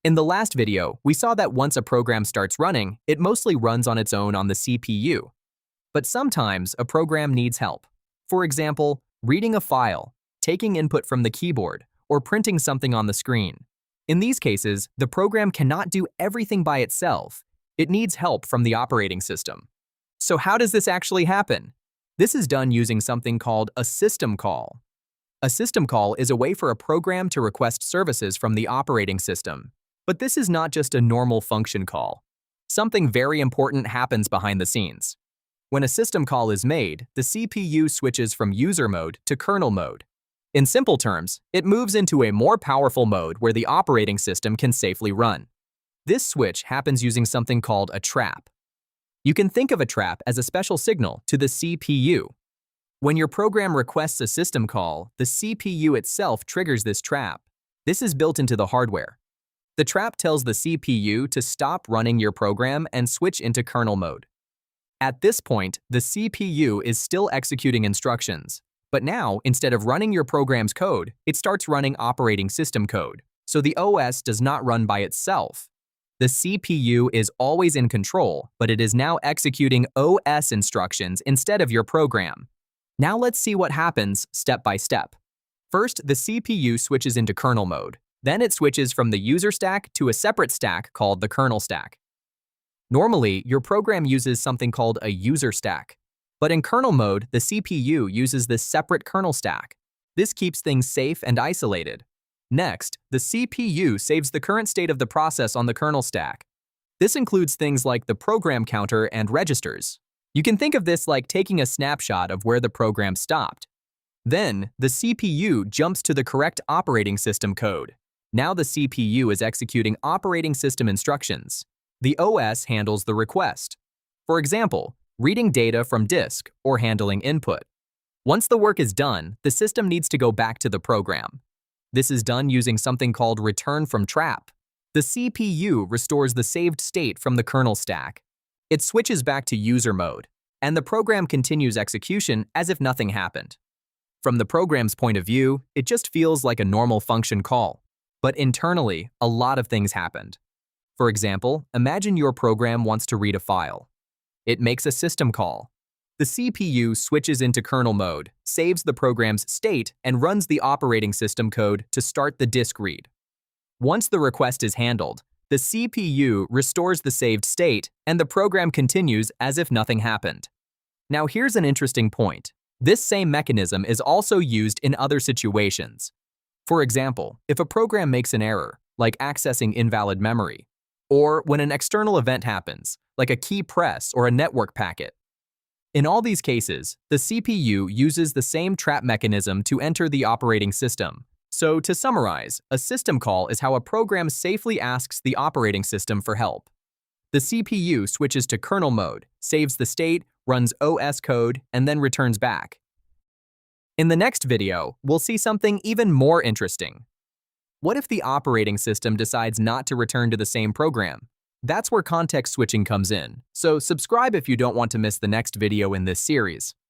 In the last video, we saw that once a program starts running, it mostly runs on its own on the CPU. But sometimes a program needs help. For example, reading a file, taking input from the keyboard, or printing something on the screen. In these cases, the program cannot do everything by itself. It needs help from the operating system. So how does this actually happen? This is done using something called a system call. A system call is a way for a program to request services from the operating system. But this is not just a normal function call. Something very important happens behind the scenes. When a system call is made, the CPU switches from user mode to kernel mode. In simple terms, it moves into a more powerful mode where the operating system can safely run. This switch happens using something called a trap. You can think of a trap as a special signal to the CPU. When your program requests a system call, the CPU itself triggers this trap. This is built into the hardware. The trap tells the CPU to stop running your program and switch into kernel mode. At this point, the CPU is still executing instructions, but now, instead of running your program's code, it starts running operating system code, so the OS does not run by itself. The CPU is always in control, but it is now executing OS instructions instead of your program. Now let's see what happens step by step. First, the CPU switches into kernel mode. Then it switches from the user stack to a separate stack called the kernel stack. Normally, your program uses something called a user stack. But in kernel mode, the CPU uses this separate kernel stack. This keeps things safe and isolated. Next, the CPU saves the current state of the process on the kernel stack. This includes things like the program counter and registers. You can think of this like taking a snapshot of where the program stopped. Then, the CPU jumps to the correct operating system code. Now the CPU is executing operating system instructions. The OS handles the request. For example, reading data from disk or handling input. Once the work is done, the system needs to go back to the program. This is done using something called return from trap. The CPU restores the saved state from the kernel stack. It switches back to user mode, and the program continues execution as if nothing happened. From the program's point of view, it just feels like a normal function call. But internally, a lot of things happened. For example, imagine your program wants to read a file. It makes a system call. The CPU switches into kernel mode, saves the program's state, and runs the operating system code to start the disk read. Once the request is handled, the CPU restores the saved state, and the program continues as if nothing happened. Now here's an interesting point. This same mechanism is also used in other situations. For example, if a program makes an error, like accessing invalid memory, or when an external event happens, like a key press or a network packet. In all these cases, the CPU uses the same trap mechanism to enter the operating system. So to summarize, a system call is how a program safely asks the operating system for help. The CPU switches to kernel mode, saves the state, runs OS code, and then returns back. In the next video, we'll see something even more interesting. What if the operating system decides not to return to the same program? That's where context switching comes in, so subscribe if you don't want to miss the next video in this series.